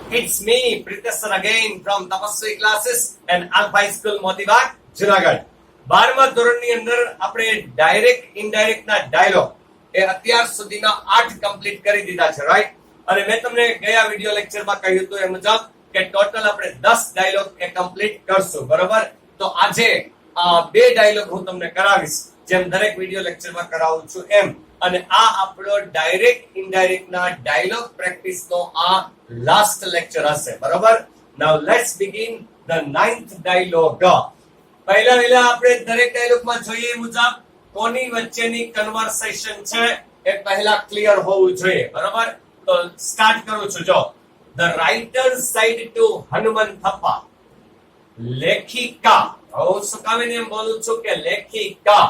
It's me, Pritesh sir again from Tapaswi classes and Alpha School Motivat, Junagadh. 12મા ધોરણની અંદર આપણે direct indirect ના dialog એ અત્યાર સુધીના 8 કમ્પ્લીટ કરી દીધા છે, રાઈટ? અને મેં તમને ગયા વિડિયો લેક્ચરમાં કહ્યું હતું એ મુજબ કે ટોટલ આપણે 10 ડાયલોગ એ કમ્પ્લીટ કરશું, બરાબર? તો આજે બે ડાયલોગ હું તમને કરાવીશ, જેમ દરેક વિડિયો લેક્ચરમાં કરાવું છું એમ. અને આ આપણો ડાયરેક્ટ ઇનડાયરેક્ટ ના ડાયલોગ પ્રેક્ટિસ નો આ લાસ્ટ લેક્ચર હશે, બરાબર? Now let's begin the 9th dialogue. પહેલા આપણે દરેક ડાયલોગમાં જોઈએ મુજબ કોની વચ્ચેની કન્વર્સેશન છે એ પહેલા ક્લિયર હોવું જોઈએ, બરાબર? તો સ્ટાર્ટ કરું છું. જો ધ રાઇટર સાઇડ ટુ હનુમંતપ્પા, લેખિકા. હું શું કામ એમ બોલું છું કે લેખિકા?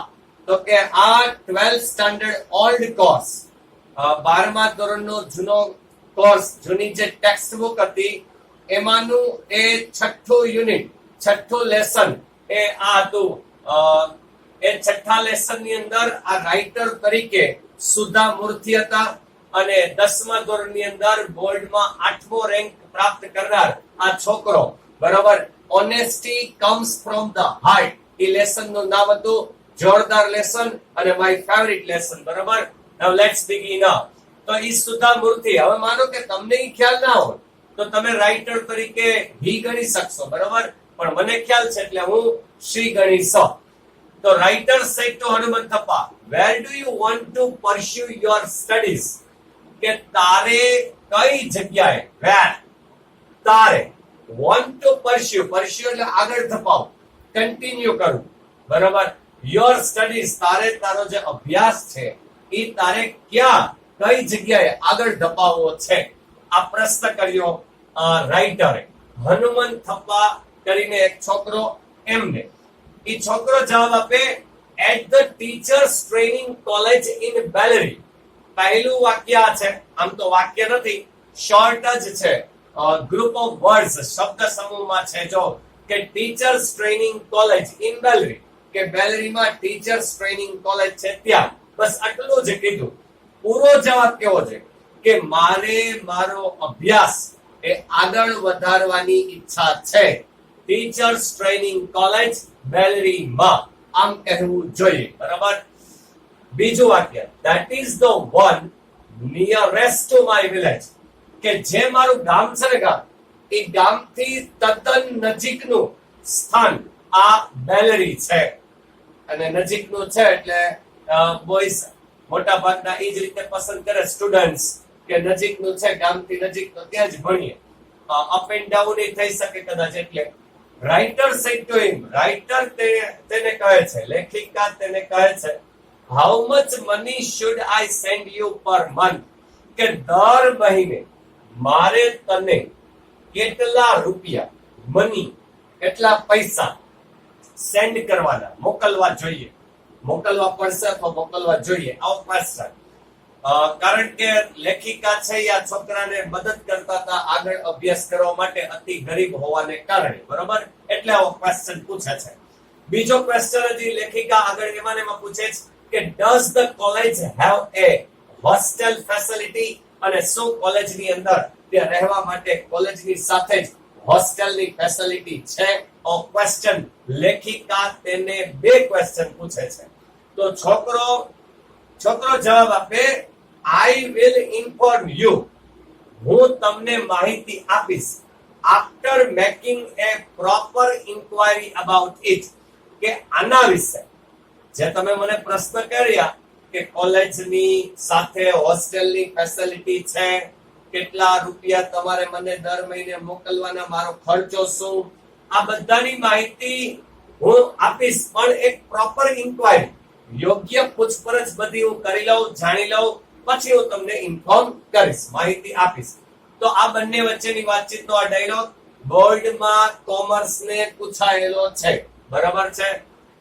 તો કે આ 12th સ્ટાન્ડર્ડ ઓલ્ડ કોર્સ, 12મા ધોરણનો જૂનો કોર્સ, જૂની જે ટેક્સ્ટ બુક હતી એમાંનું એ 6થું યુનિટ, 6થું લેસન એ આ હતું. એ 6થા લેસન ની અંદર આ રાઇટર તરીકે સુધા મૂર્તિ હતા અને 10મા ધોરણની અંદર બોર્ડમાં 8મો રેન્ક પ્રાપ્ત કરનાર આ છોકરો, બરાબર? Honesty comes from the heart, A lesson નું નામ હતું. જોરદાર લેસન અને માય ફેવરિટ લેસન, બરાબર? Now let's begin. તો ઈ સુધા મૂર્તિ, હવે માનો કે તમને ઈ ખ્યાલ ના હોય તો તમે રાઇટર તરીકે હી ગણી શકશો, બરાબર? પણ મને ખ્યાલ છે એટલે હું શ્રી ગણીશ. તો writer said to Hanumanthappa, where do you want to pursue your studies? કે તારે કઈ જગ્યાએ, વેર તારે વોન્ટ ટુ પરસ્યુ, પરસ્યુ એટલે આગળ ધપાવ, કન્ટિન્યુ કરવું, બરાબર? યોર સ્ટડીઝ, તારે તારો જે અભ્યાસ છે એ તારે ક્યાં, કઈ જગ્યાએ આગળ ધપાવવો છે? આ પ્રશ્ન કર્યો રાઇટરે. હનુમંતપ્પા કરીને એક છોકરો, એમને એ છોકરો જવાબ આપે, at the teachers training college in Bellary. પહેલું વાક્ય છે, આમ તો વાક્ય નથી, શોર્ટ જ છે, ગ્રુપ ઓફ વર્ડ્સ, શબ્દ સમૂહમાં છે. જો કે ટીચર્સ ટ્રેનિંગ કોલેજ ઇન બેલેરી, કે બેલેરીમાં ટીચર્સ ટ્રેનિંગ કોલેજ છે ત્યાં, બસ આટલું જ કીધું. પૂરો જવાબ કેવો છે કે મારે મારો અભ્યાસ એ આગળ વધારવાની ઈચ્છા છે, ટીચર્સ ટ્રેનિંગ કોલેજ બેલેરીમાં, આમ કહેવું જોઈએ, બરાબર? બીજું વાક્ય, that is the one nearest to my village, કે જે મારું ગામ છે ને, ગામ, એ ગામથી તદ્દન નજીકનું સ્થાન આ બેલેરી છે. અને નજીકનું છે એટલે બોયઝ મોટા ભાગના એ જ રીતે પસંદ કરે, સ્ટુડન્ટ્સ, કે નજીકનું છે, ગામથી નજીક, તો ત્યાં જ ભણીએ. અપ એન્ડ ડાઉન એ થઈ શકે કદાચ. એટલે writer said to him, writer તેને કહે છે, લેખિકા તેને કહે છે, how much money should I send you per month? કે દર મહિને મારે તને કેટલા રૂપિયા, મની કેટલા પૈસા સેન્ડ કરવાના, મોકલવા જોઈએ, મોકલવા પડશે અથવા મોકલવા જોઈએ, આવો ક્વેશ્ચન. કારણ કે લેખિકા છે આ છોકરાને મદદ કરતા હતા આગળ અભ્યાસ કરવા માટે, અતિ ગરીબ હોવાને કારણે, બરોબર? એટલે આવો ક્વેશ્ચન પૂછે છે. બીજો ક્વેશ્ચન હજી લેખિકા આગળ એમાં પૂછે છે કે does the college have a hostel facility? અને શું કોલેજની અંદર ત્યાં રહેવા માટે કોલેજની સાથે જ હોસ્ટેલની ફેસિલિટી છે? ક્વેશ્ચન લેખિકા તેને બે ક્વેશ્ચન પૂછે છે. તો છોકરો જવાબ આપે, આઈ વિલ ઇન્ફોર્મ યુ, હું તમને માહિતી આપીશ, after making a proper enquiry about it, કે આના વિશે જે તમે મને પ્રશ્ન કર્યા કે કોલેજની સાથે હોસ્ટેલની ફેસિલિટી છે, કેટલા રૂપિયા તમારે મને દર મહિને મોકલવાના, મારો ખર્ચો શું, આ બધાની માહિતી હું આપીશ, પણ એક પ્રોપર ઇન્ક્વાયરી, યોગ્ય પૂછપરછ બધી હું કરી લઉં, જાણી લઉં, પછી હું તમને ઇન્ફોર્મ કરીશ, માહિતી આપીશ. તો આ બંને વચ્ચેની વાતચીતનો આ ડાયલોગ બોર્ડમાં કોમર્સને પૂછાયેલો છે, બરાબર છે?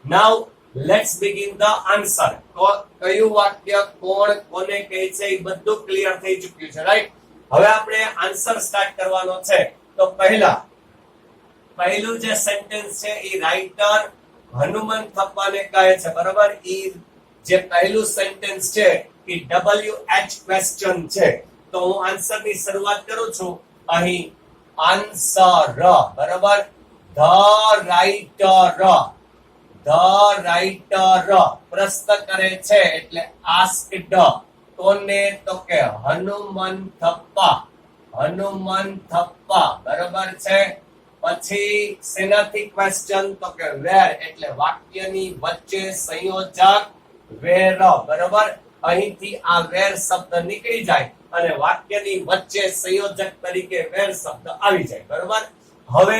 નાઉ લેટ્સ બિગિન ધ આન્સર. કયું વાક્ય કોણ કોને કહે છે એ બધું ક્લિયર થઈ ચૂક્યું છે, રાઈટ? હવે આપણે આન્સર સ્ટાર્ટ કરવાનો છે. તો પહેલું જે સેન્ટેન્સ છે એ રાઇટર હનુમંતપ્પાને કહે છે, બરાબર? એ જે પહેલું સેન્ટેન્સ છે એ WH ક્વેશ્ચન છે. તો હું આન્સરની શરૂઆત કરું છું અહીં આન્સર, બરાબર. ધ રાઇટર, ધ રાઇટર પ્રશ્ન કરે છે એટલે આસ્ક્ડ. કોને? તો કે હનુમંતપ્પા, હનુમંતપ્પા, બરાબર છે. પછી શેનાથી ક્વેશ્ચન? તો કે વેર, એટલે વાક્યની વચ્ચે સંયોજક વેર, બરાબર. અહીંથી આ વેર શબ્દ નીકળી જાય અને વાક્યની વચ્ચે સંયોજક તરીકે વેર શબ્દ આવી જાય, બરાબર. હવે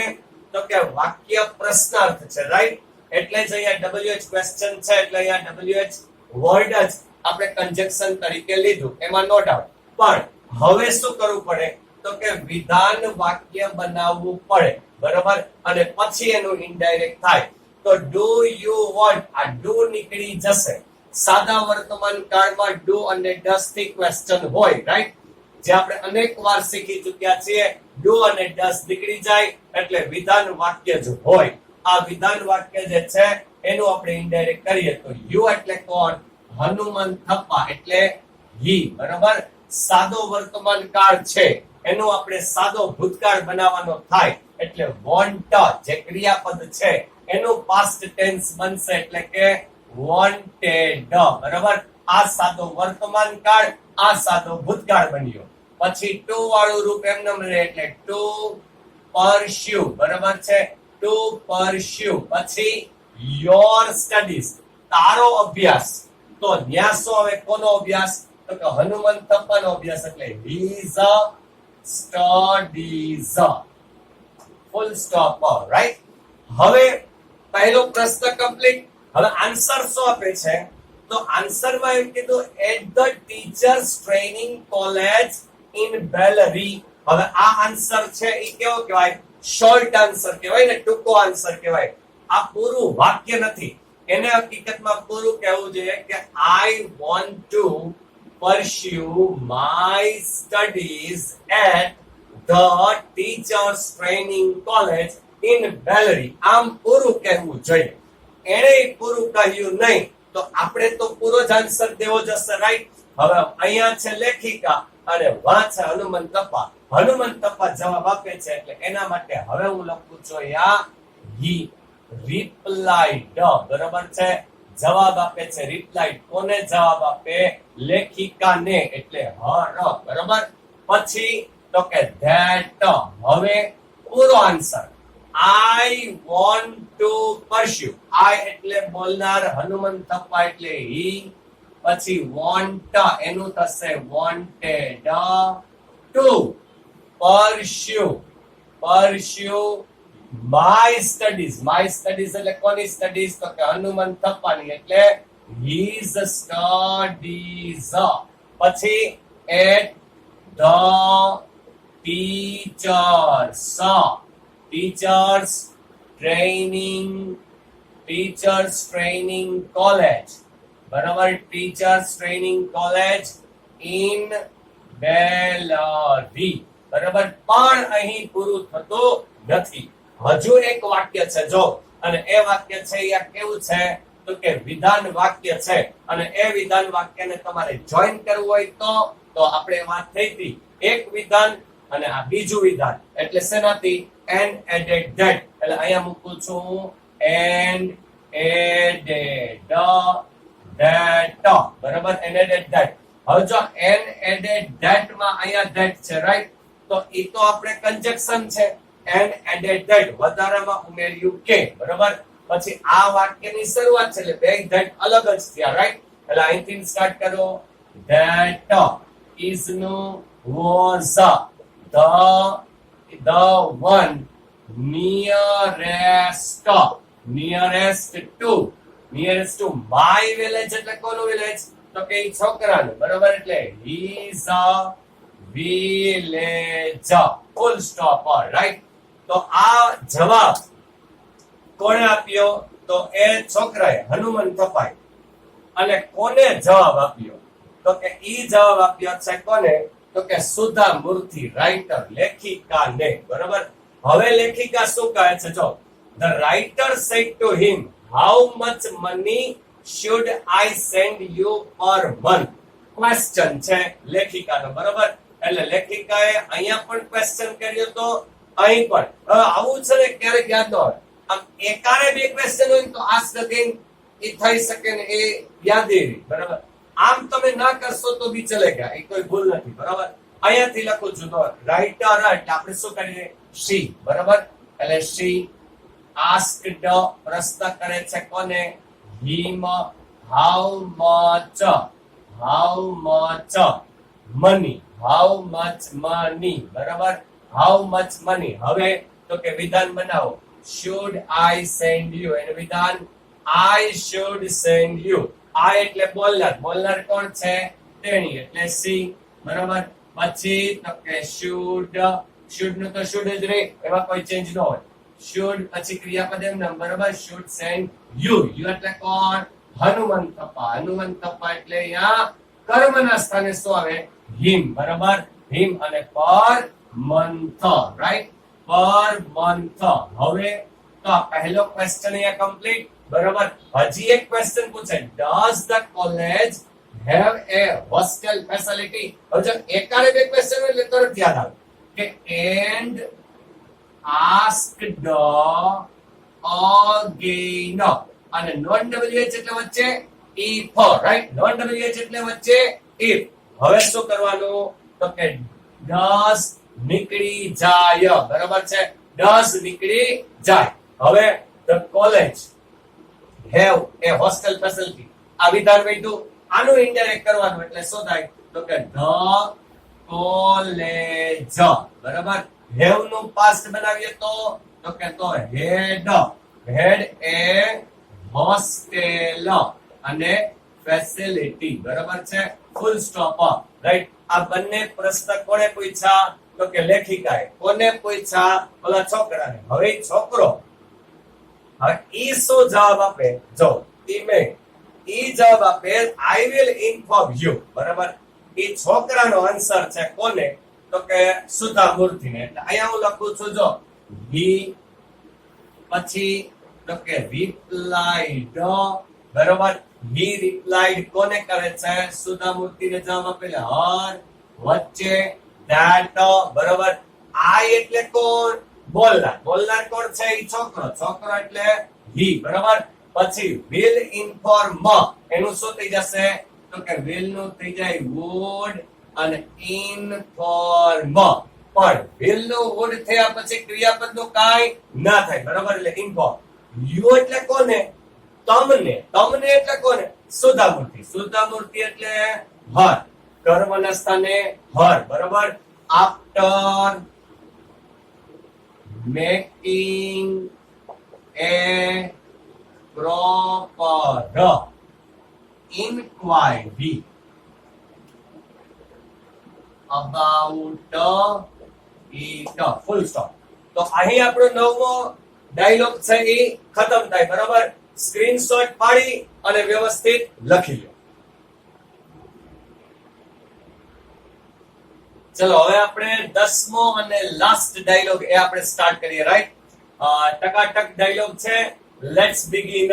તો કે વાક્ય પ્રશ્નાર્થ છે, રાઈટ. એટલે જ અહીંયા WH ક્વેશ્ચન છે, એટલે અહીંયા WH વર્ડ જ આપણે કન્જક્શન તરીકે લીધું, એમાં નો ડાઉટ. પણ હવે શું કરવું પડે? તો કે વિધાન વાક્ય બનાવવું પડે, બરાબર. અને પછી એનું ઇનડાયરેક્ટ થાય. તો ડુ યુ વોન્ટ, આ ડુ નીકળી જશે. સાદા વર્તમાન કાળમાં ડુ અને ડસ થી ક્વેશ્ચન હોય, રાઈટ. જે આપણે અનેક વાર શીખી ચૂક્યા છીએ. ડુ અને ડસ નીકળી જાય એટલે વિધાન વાક્ય જ હોય. આ વિધાન વાક્ય જે છે એનું આપણે ઇનડાયરેક્ટ કરીએ તો યુ એટલે કોણ? હનુમંતપ્પા એટલે હી, બરાબર. સાદો વર્તમાન કાળ છે એનો આપણે સાદો ભૂતકાળ બનાવવાનો થાય એટલે વોન્ટ, જે ક્રિયાપદ છે એનું પાસ્ટ ટેન્સ બનશે એટલે કે વોન્ટેડ, બરાબર. આ સાદો વર્તમાન કાળ, આ સાદો ભૂતકાળ બન્યો. પછી ટુ વાળું રૂપ એમને રહે એટલે ટુ પરસ્યુ, બરાબર છે. To pursue. પછી યોર સ્ટડીઝ, તારો અભ્યાસ. તો ન્યા શું હવે? કોનો અભ્યાસ? તો કે હનુમંતપ્પાનો અભ્યાસ એટલે હીઝ સ્ટડીઝ, ફૂલ સ્ટોપ, રાઈટ. હવે પહેલો પ્રશ્ન કમ્પ્લીટ. હવે આન્સર શું આપે છે? તો આન્સરમાં એમ કીધું at the teachers training college in Bellary. હવે આ આન્સર છે એ કેવો કહેવાય? શોર્ટ આન્સર કહેવાય ને, ટૂંકો આન્સર કહેવાય. આ પૂરું વાક્ય નથી. એને હકીકતમાં પૂરું કહેવું જોઈએ કે આઈ want two pursue my studies at the teachers training college in Bellary. આમ પૂરું કહેવું જોઈએ. એને પૂરું કહ્યું નહીં તો આપણે તો પૂરો જ આન્સર દેવો જશે, રાઈટ. હવે અહીંયા છે લેખિકા અને વાં છે હનુમંતપ્પા. હનુમંતપ્પા જવાબ આપે છે એટલે એના માટે હવે હું લખું છું અહીંયા હી રિપ્લાઇડ, બરાબર છે. જવાબ આપે છે રિપ્લાઇડ. કોને જવાબ આપે? લેખિકાને, એટલે હર, બરાબર. પછી તો કે ધેટ. હવે પૂરો answer I want to pursue. I એટલે બોલનાર, હનુમંતપ્પા એટલે હી. પછી વોન્ટ એનું થશે wanted. To pursue, pursue my studies. My studies એટલે કોની સ્ટડીઝ? તો કે હનુમંતપ્પાની, એટલે હીઝ સ્ટડીઝ. પછી at the teachers, teachers training, teachers training college, બરાબર. Teachers training college in Bellary, બરાબર. પણ અહીં પૂરું થતું નથી. હજુ એક વાક્ય છે જો, અને એ વાક્ય છે એ કેવું છે? તો કે વિધાન વાક્ય છે. અને એ વિધાન વાક્યને તમારે જોઈન કરવું હોય તો આપણે વાત થઈ હતી એક વિધાન અને આ બીજું વિધાન. એટલે શેનાથી? And added that. એટલે અહીંયા મૂકું છું એન્ડ એડેડ ધેટ, બરાબર. And added that. હવે જો એન્ડ એડેડ ધેટ માં અહીંયા ધેટ છે, રાઈટ. તો એ તો આપણે કન્જક્શન છે. એન્ડ એડેડ ધેટ વધારામાં ઉમેર્યું કે, બરાબર. પછી આ વાક્યની શરૂઆત છે એટલે બે ધેટ અલગ જ થયા, રાઈટ. એટલે અહીંથી સ્ટાર્ટ કરો. ધેટ ઇઝ નું was the one nearest, nearest to, nearest to my village એટલે કોનું village? તો કે ઈ છોકરાનું, બરાબર. એટલે his village, full stop, right. તો આ જવાબ કોણે આપ્યો? તો એ છોકરાએ, હનુમંતપ્પાએ. અને કોને જવાબ આપ્યો? તો કે ઈ જવાબ આપ્યો છે કોને? તો કે સુધા મૂર્તિ, રાઇટર, લેખિકાને, બરાબર. હવે લેખિકા શું કહે છે? જો the writer said to him, how much money should I send you per month? Question છે લેખિકાનો, બરાબર. એટલે લેખિકાએ અહીંયા પણ ક્વેશ્ચન કર્યો તો અહીં પણ આવું છે ને ક્યારેક યાદ ન આવે. આમ એકારે બે ક્વેશ્ચન હોય તો આસ્ક અગેન એ થઈ શકે ને એ યાદ રહી. બરાબર, આમ તમે ના કરશો તો બી ચલેગા, એ કોઈ ભૂલ નથી. બરાબર, અહીંયાથી લખું છું તો રાઇટર એટલે આપણે શું કરીએ, શી. બરાબર, એટલે શી આસ્કડ પ્રશ્ન કરે છે કોને, him, how much money, how much money. બરાબર, હાઉ મચ મની. હવે તો કે વિધાન બનાવો, should I send you, એનું વિધાન I should send you. આ એટલે બોલનાર, બોલનાર કોણ છે, તેણી એટલે સી. બરાબર, પછી તો કે should નું તો should જ રહે, એમાં કોઈ ચેન્જ ન હોય. should પછી ક્રિયાપદ એમનેમ. બરાબર, should send you. you એટલે કોણ, હનુમંતપ્પા. હનુમંતપ્પા એટલે અહીંયા કર્મના સ્થાને શું આવે, હિમ. બરાબર, હિમ અને per month, right, per month. હવે તો આ પહેલો ક્વેશ્ચન અહીંયા કમ્પ્લીટ. બરાબર, હજી એક ક્વેશ્ચન પૂછે, does the college have a hostel facility. હવે જો એકારે બે ક્વેશ્ચન હોય એટલે તરત યાદ આવે કે એન્ડ આસ્કડ અગેન. અને નોન WH એટલે વચ્ચે if, રાઈટ, નોન WH એટલે વચ્ચે if. હવે શું કરવાનું તો કે ડઝ નીકળી જાય. બરાબર છે, ડઝ નીકળી જાય. હવે the college have a hostel facility, આ વિધાન વૈધું, આનું ઇન્ડાયરેક્ટ કરવાનું એટલે શું થાય તો કે ધ કોલેજ. બરાબર, હેવ નું પાસ્ટ બનાવીએ તો કે તો હેડ, હેડ એ હોસ્ટેલ અને ફેસિલિટી. બરાબર છે, ફૂલ સ્ટોપ, રાઈટ. આ બંને પ્રશ્ન કોને પૂછ્યા તો કે લેખિકાએ. કોને પૂછ્યા, ઓલા છોકરાને. હવે છોકરો, હવે ઈ શું જવાબ આપે, જો ઈ જવાબ આપે આઈ વિલ ઇન્ફોર્મ યુ. બરાબર, ઈ છોકરાનો આન્સર છે કોને તો કે સુધા મૂર્તિને. એટલે અહીંયા હું લખું છું જો હી, પછી તો કે રિપ્લાઇડ. બરાબર, હી રિપ્લાઇડ કોને કરે છે, સુધા મૂર્તિને જવાબ આપેલે હર, વચ્ચે ધેટ. બરાબર, આઈ એટલે કોણ, બોલનાર. બોલનાર કોણ છે, ઈ છોકરો. છોકરો એટલે હી. બરાબર, પછી વિલ ઇન્ફોર્મ, એનું શું થઈ જશે તો કે વિલ નું થઈ જાય વુડ અને ઇન્ફોર્મ. પણ વિલ નું વુડ થયા પછી ક્રિયાપદ નું કાઈ ના થાય. બરાબર, એટલે ઇન્ફોર્મ. યુ એટલે કોને, તમને. તમને એટલે કોને, સુધામૂર્તિ. સુધામૂર્તિ એટલે હર, કર્મના સ્થાને હર. બરાબર, after making A proper inquiry about it, full stop. તો અહીં આપણો નવમો ડાયલોગ છે એ ખતમ થાય. બરાબર, સ્ક્રીનશોટ પાડી અને વ્યવસ્થિત લખી લો. ચલો હવે આપણે 10મો અને લાસ્ટ ડાયલોગ એ આપણે સ્ટાર્ટ કરીએ. રાઈટ, ટકાટક ડાયલોગ છે. Let's begin.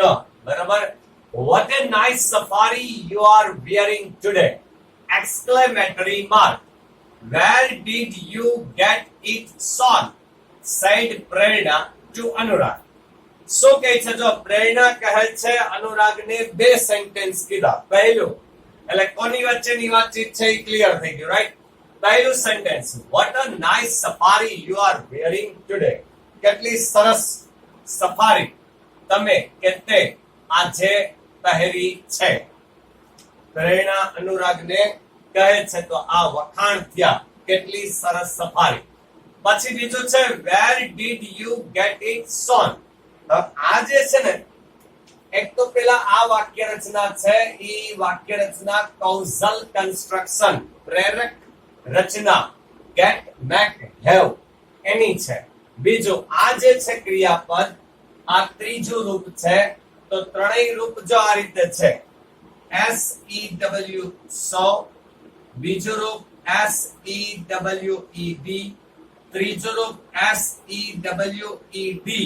બરાબર, what a nice safari you are wearing today! Exclamatory mark. Where did you get it sewn? Said Prerna to Anurag. શું કહે છે, જો પ્રેરણા કહે છે અનુરાગને બે સેન્ટેન્સ કીધા. પહેલું એટલે કોની વચ્ચેની વાતચીત છે એ ક્લિયર થઈ ગયું. રાઈટ, પહેલું sentence, what a nice safari you are wearing today. કેટલી સરસ સફારી તમે કે તે આજે પહેરી છે. પ્રેરણા અનુરાગને કહે છે તો આ વખાણ થયા, કેટલી સરસ સફારી. પછી બીજું છે where did you get it sewn. આ જે છે ને, એક તો પેલા આ વાક્ય રચના છે એ વાક્ય રચના કૌશલ કન્સ્ટ્રક્શન, પ્રેરક રચના, get, make, have એની છે. બીજું આ જે છે ક્રિયાપદ, આ ત્રીજું રૂપ છે. તો ત્રણેય રૂપ જો આ રીતે છે, SEW સો, બીજું રૂપ SEWED, ત્રીજું રૂપ SEWED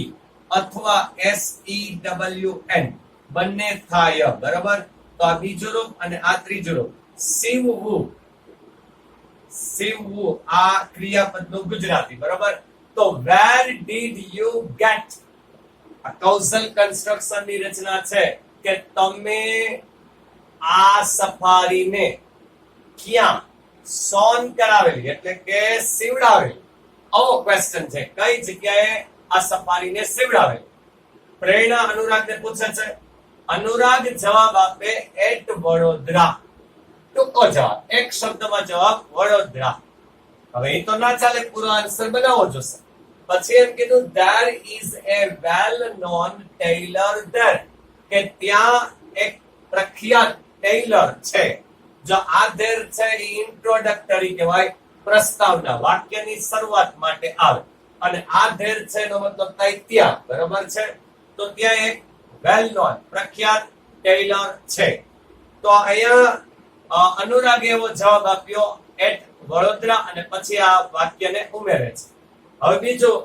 અથવા SEWN, બંને થાય. બરાબર, તો આ બીજું રૂપ અને આ ત્રીજું રૂપ. સીવવું, સીવવું આ ક્રિયાપદનું ગુજરાતી. બરાબર, તો where did you get? આ causal construction ની રચના છે કે તમે આ સફારીને ક્યાં સોન કરાવેલી એટલે કે સીવડાવેલી. આવો ક્વેશ્ચન છે, કઈ જગ્યાએ આ સફારીને સીવડાવેલી. પ્રેરણા અનુરાગને પૂછે છે. અનુરાગ જવાબ આપે એટ વડોદરા. ટૂંકો જવાબ, એક શબ્દમાં જવાબ વડોદરા. હવે એ તો ના ચાલે, પૂરો આન્સર બનાવવો જોશે. પછી એમ કીધું there is a well known tailor there, કે ત્યાં એક પ્રખ્યાત ટેલર છે. જો આ there છે એ ઇન્ટ્રોડક્ટરી કહેવાય, પ્રસ્તાવના, વાક્યની શરૂઆત માટે આવે. અને આ there છે એનો મતલબ થાય ત્યાં, બરાબર છે. તો ત્યાં એક વેલ નોન પ્રખ્યાત ટેલર છે. તો અહીંયા અનુરાગે એવો જવાબ આપ્યો એટ વડોદરા, અને પછી આ વાક્યને ઉમેરે છે. હવે બીજું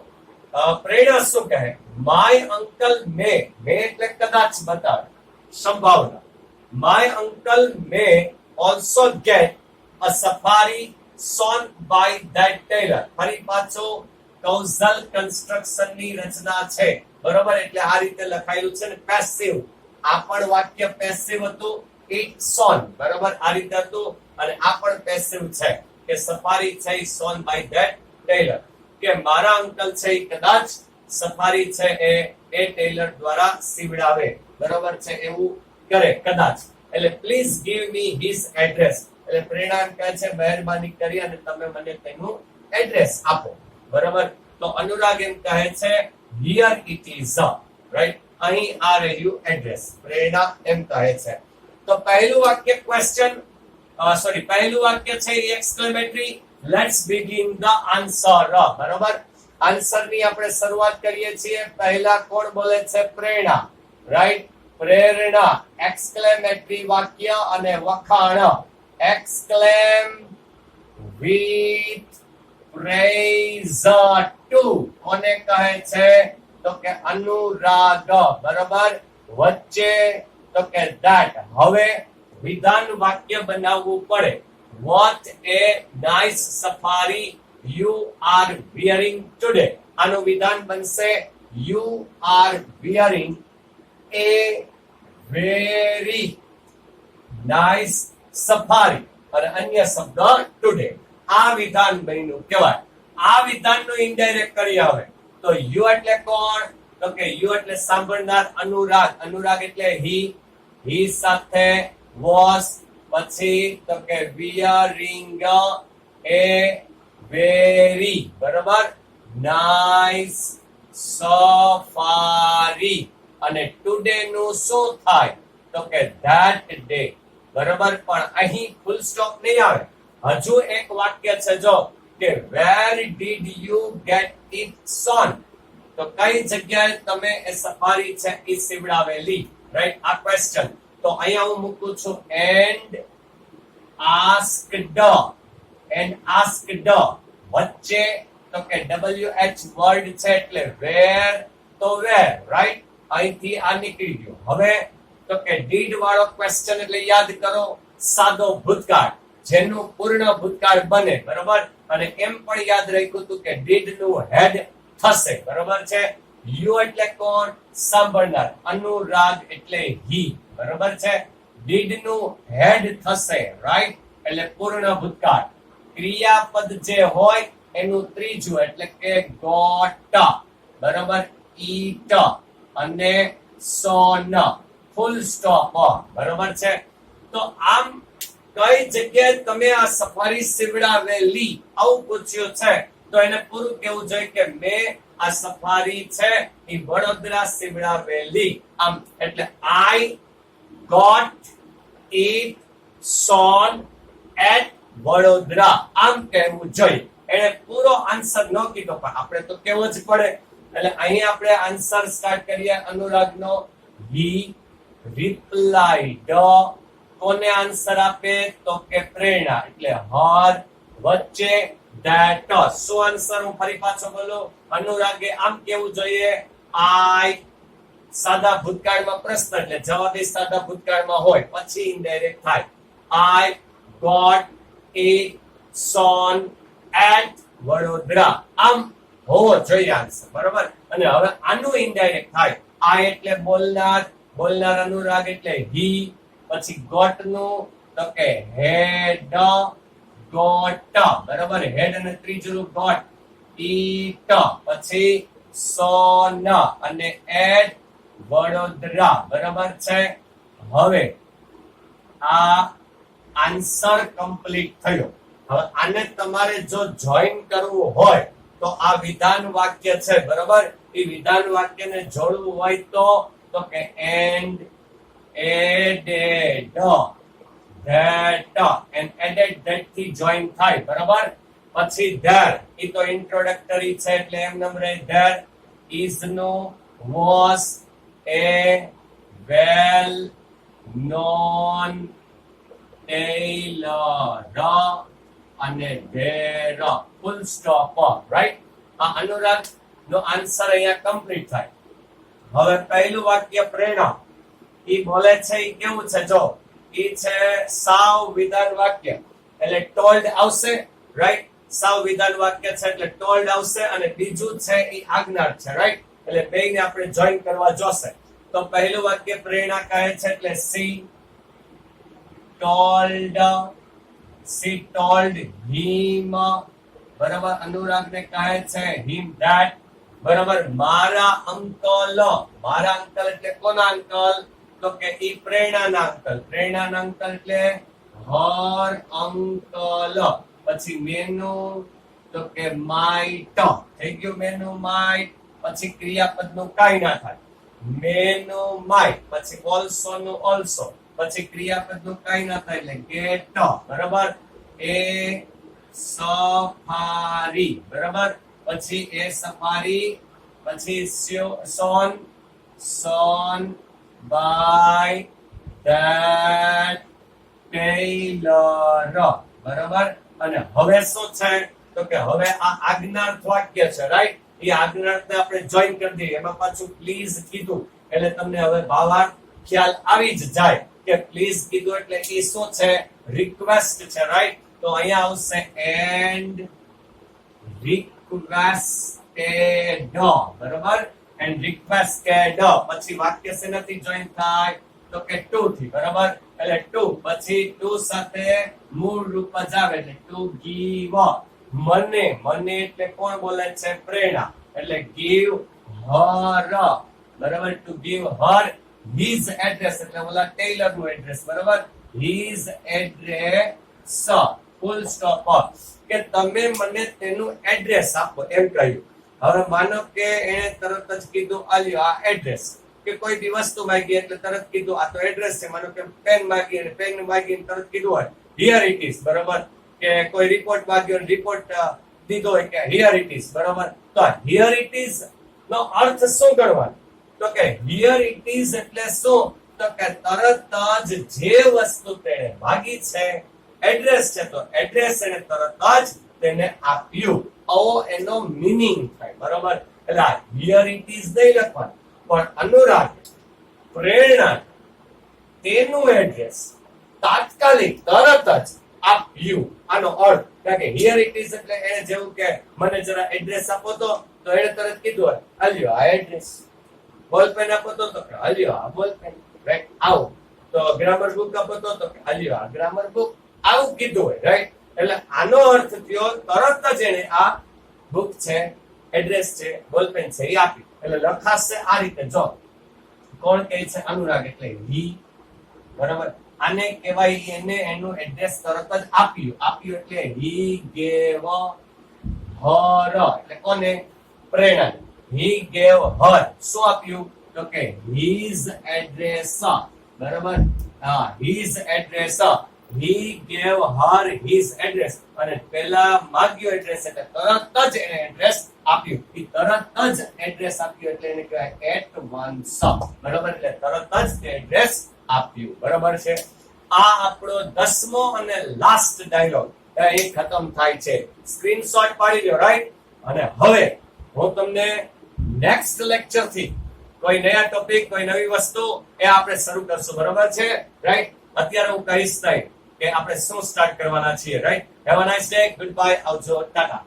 પ્રેરણા શું કહે? માય અંકલ મે એટલે કદાચ બતાવે, સંભાવના. My uncle may also get a safari sewn by that tailor. ફરી પાછો causal construction ની રચના છે, બરોબર. એટલે આ રીતે લખાયેલું છે ને પેસિવ. આ પણ વાક્ય પેસિવ હતું, ઇટ સોન, બરોબર, આ રીતે હતું. અને આ પણ પેસિવ છે કે સફારી છે સોન બાય ધેટ ટેલર, કે મારા અંકલ છે એ કદાચ સફારી છે એ ટેલર દ્વારા સીવડાવે, બરોબર છે, એવું કરે કદાચ. એટલે please give me his address. એટલે પ્રેરણા કહે છે મહેરબાની કરી અને તમે મને તેનું એડ્રેસ આપો, બરાબર. તો અનુરાગ એમ કહે છે here it is, right, અહીં આ રહ્યું એડ્રેસ. પ્રેરણા એમ કહે છે. તો પહેલું વાક્ય ક્વેશ્ચન, પહેલું વાક્ય છે exclamatory. Let's begin the answer, બરાબર. આન્સર ની આપણે શરૂઆત કરીએ છીએ. પહેલા કોણ બોલે છે? પ્રેરણા, રાઈટ. પ્રેરણા એક્સક્લેમેટરી વાક્ય અને વખાણ. એક્સક્લેમ વિથ પ્રેઝ ટુ. કોને કહે છે? તો કે અનુરાગ, બરાબર. વચ્ચે તો કે that. હવે વિધાન વાક્ય બનાવવું પડે. What a nice safari you are wearing today. આનું વિધાન બનશે you are wearing a very nice safari. અને અન્ય શબ્દ today. આ વિધાન બન્યું કહેવાય. આ વિધાનનું ઇનડાયરેક્ટ કરી આવે તો you એટલે કોણ? તો કે you એટલે સાંભળનાર, અનુરાગ. અનુરાગ એટલે he સાથે was, પછી તો કે wearing a very, બરાબર, nice safari. અને today નું શું થાય? તો કે that day, બરાબર. પણ અહીં ફૂલ સ્ટોપ નહીં આવે. હજુ એક વાક્ય છે જો કે where did you get it sewn? તો કઈ જગ્યાએ તમે એ સફારી છે એ સીવડાવેલી, રાઈટ. આ ક્વેશ્ચન. તો અહીંયા હું મૂકું છું and asked. વચ્ચે તો કે WH વર્ડ છે એટલે where, તો where, રાઈટ. અહીંથી આ નીકળી ગયો. હવે તો કે did વાળો ક્વેશ્ચન એટલે યાદ કરો સાદો ભૂતકાળ, જેનું પૂર્ણ ભૂતકાળ બને, બરાબર. અને એમ પણ યાદ રાખ્યું હતું કે did નું હેડ થશે, બરાબર છે. you એટલે કોણ? સાંભળનાર. અનુરાગ એટલે he, બરાબર છે. did નું હેડ થશે, રાઈટ, એટલે પૂર્ણ ભૂતકાળ. ક્રિયાપદ જે હોય એનું ત્રીજું એટલે કે got, બરાબર, eat અને sewn, ફૂલ સ્ટોપ, બરાબર છે. તો આમ કઈ જગ્યાએ તમે આ સફારી સીવડાવેલી આવું પૂછ્યું છે તો એને પૂરું કેવું જોઈએ કે મેં આ સફારી છે એ વડોદરા સીવડાવેલી. આમ એટલે I got it sewn at Vadodara, આમ કહેવું જોઈએ. એને પૂરો આન્સર ન કીધો પણ આપણે તો કેવો જ પડે. એટલે અહીં આપણે આન્સર સ્ટાર્ટ કરીએ અનુરાગનો. he replied. કોને આન્સર આપે? તો કે પ્રેરણા એટલે her. વચ્ચે that. શું આન્સર? હું ફરી પાછો બોલું. અનુરાગે આમ કેવું જોઈએ I, સાદા ભૂતકાળમાં પ્રશ્ન એટલે જવાબ એ સાદા ભૂતકાળમાં હોય, પછી ઇનડાયરેક્ટ થાય. I got it sewn at Vadodara. આમ હોવો જોઈએ આન્સર, બરોબર. અને હવે આનું ઇનડાયરેક્ટ થાય. આ એટલે બોલનાર, બોલનાર અનુરાગ એટલે હી. પછી ગોટ નું તો કે હેડ, ગોટ, બરોબર. હેડ અને ત્રીજું રૂપ ગોટ, ઈટ. પછી સોન અને એડ, વડોદરા, બરાબર છે. હવે આ આન્સર કમ્પ્લીટ થયો. હવે આને તમારે જો જોઈન કરવું હોય તો આ વિધાન વાક્ય છે, બરાબર. એ વિધાન વાક્યને જોડવું હોય તો કે and, added, that, and added that થી જોઈન થાય, બરાબર. પછી ધેર, એ તો ઇન્ટ્રોડક્ટરી છે એટલે એમ નામ રહે there. Is no was a well known tailor અને ધેર, ફૂલ સ્ટોપ, રાઈટ. આ અનુરાગ નો આન્સર અહીંયા કમ્પ્લીટ થાય. હવે પહેલું વાક્ય પ્રેરણા, ઈ બોલે છે ઈ કેવું છે જો, ઈ છે સાવ વિધાન વાક્ય એટલે ટોલ્ડ આવશે, રાઈટ. સાવ વિધાન વાક્ય છે એટલે ટોલ્ડ આવશે. અને બીજું છે ઈ આજ્ઞા છે, રાઈટ. એટલે બેયને આપણે જોઈન કરવા જોશે. તો પહેલું વાક્ય પ્રેરણા કહે છે એટલે C told, she told him, બરાબર. અનુરાગને કહે છે him that, બરાબર. મારા અંકલ, મારા અંકલ એટલે કોના અંકલ તો કે ઈ પ્રેરણાના અંકલ. પ્રેરણાના અંકલ એટલે her અંકલ. પછી મેનુ તો કે માઇટ, થઈ ગયું મેનુ માઇટ. પછી ક્રિયાપદનું કાઈ ના થાય, મેનુ માઇટ. પછી ઓલ્સો નું ઓલ્સો. પછી ક્રિયાપદનું કાઈ ના થાય એટલે ગેટ, બરાબર. એ સફારી, બરાબર. પછી એ સફારી. પછી સોન, સોન બાય ધેટ ટેલર, બરાબર. અને હવે શું છે તો કે હવે આ આજ્ઞાર્થ વાક્ય છે, રાઈટ. એ આજ્ઞાર્થને આપણે જોઈન કરી દઈએ. એમાં પાછું પ્લીઝ કીધું એટલે તમને હવે ભાવાર્થ ખ્યાલ આવી જ જાય કે પ્લીઝ કીધું એટલે એ શું છે, રિક્વેસ્ટ છે, રાઈટ. તો અહીંયા આવશે એન્ડ રિક્વેસ્ટેડ, બરાબર. And requested. પછી વાક્ય શેનાથી જોઈન થાય તો કે ટુ થી, બરાબર. એટલે ટુ. પછી ટુ સાથે મૂળ રૂપ જ આવે એટલે ટુ ગીવ. મને, મને એટલે કોણ બોલે છે, પ્રેરણા. એટલે ગીવ હર, બરાબર. To give Har his address એટલે ઓલા ટેલર નું એડ્રેસ, બરાબર. his address, full stop. કે તમે મને તેનું એડ્રેસ આપો એમ કહ્યું. હવે માનો કે એને તરત જ કીધું આલ્યો આ એડ્રેસ, કે કોઈ બી વસ્તુ માંગી એટલે તરત કીધું આ તો એડ્રેસ છે. માનો કે પેન માંગી અને પેન માંગીને તરત કીધું હોય હિયર ઇટ ઇઝ, બરાબર. કે કોઈ રિપોર્ટ માંગ્યો રિપોર્ટ દીધો હોય કે હિયર ઇટ ઇઝ, બરાબર. તો હિયર ઇટ ઇઝ નો અર્થ શું કરવાનો તો કે હિયર ઇટ ઇઝ એટલે શું તો કે તરત જ જે વસ્તુ તેણે માંગી છે એડ્રેસ છે તો એડ્રેસ એને તરત જ તેને આપ્યું. આવો એનો મીનિંગ થાય, બરાબર. એટલે હિયર ઇટ ઇઝ નહીં લખવાનું, પણ અનુરાગ, પ્રેરણા તેનું એડ્રેસ તાત્કાલિક તરત જ આપ્યું. આનો અર્થ કારણ કે હિયર ઇટ ઇઝ એટલે એને જેવું કે મને જરા એડ્રેસ આપો તો એને તરત કીધું હોય આલ્યો આ એડ્રેસ. બોલપેન આપો તો કે આલ્યો આ બોલપેન, રાઈટ. આવો તો ગ્રામર બુક આપો તો કે આલ્યો આ ગ્રામર બુક, આવું કીધું હોય, રાઈટ. એટલે આનો અર્થ થયો તરત જ એને આ બુક છે, એડ્રેસ છે, બોલપેન છે એ આપી. એટલે લખાશે આ રીતે. જો કોણ કહે છે, અનુરાગ એટલે હી, બરાબર. આને કહેવાય એને એનું એડ્રેસ તરત જ આપ્યું. આપ્યું એટલે હી ગેવ હર, એટલે કોને, પ્રેરણા. હી ગેવ હર, શું આપ્યું તો કે હિઝ એડ્રેસ, બરાબર. હા, હિઝ એડ્રેસ. હી ગેવ હર હિઝ એડ્રેસ. અને પહેલા માંગ્યો એડ્રેસ એટલે તરત જ એને એડ્રેસ આપ્યું. એ તરત જ એડ્રેસ આપ્યું એટલે એને કહેવાય એટ વન્સ, બરાબર. એટલે તરત જ તે એડ્રેસ આપ્યું, બરાબર છે. આ આપણો 10મો અને લાસ્ટ ડાયલોગ એ ખતમ થાય છે. સ્ક્રીનશોટ પાડી લો, રાઈટ. અને હવે હું તમને નેક્સ્ટ લેક્ચર થી કોઈ નયા ટોપિક, કોઈ નવી વસ્તુ એ આપણે શરૂ કરશું, બરાબર છે, રાઈટ. અત્યારે હું કહીશ નહીં કે આપણે શું સ્ટાર્ટ કરવાના છીએ, right. Have a nice day, good bye, આવજો, ટાટા.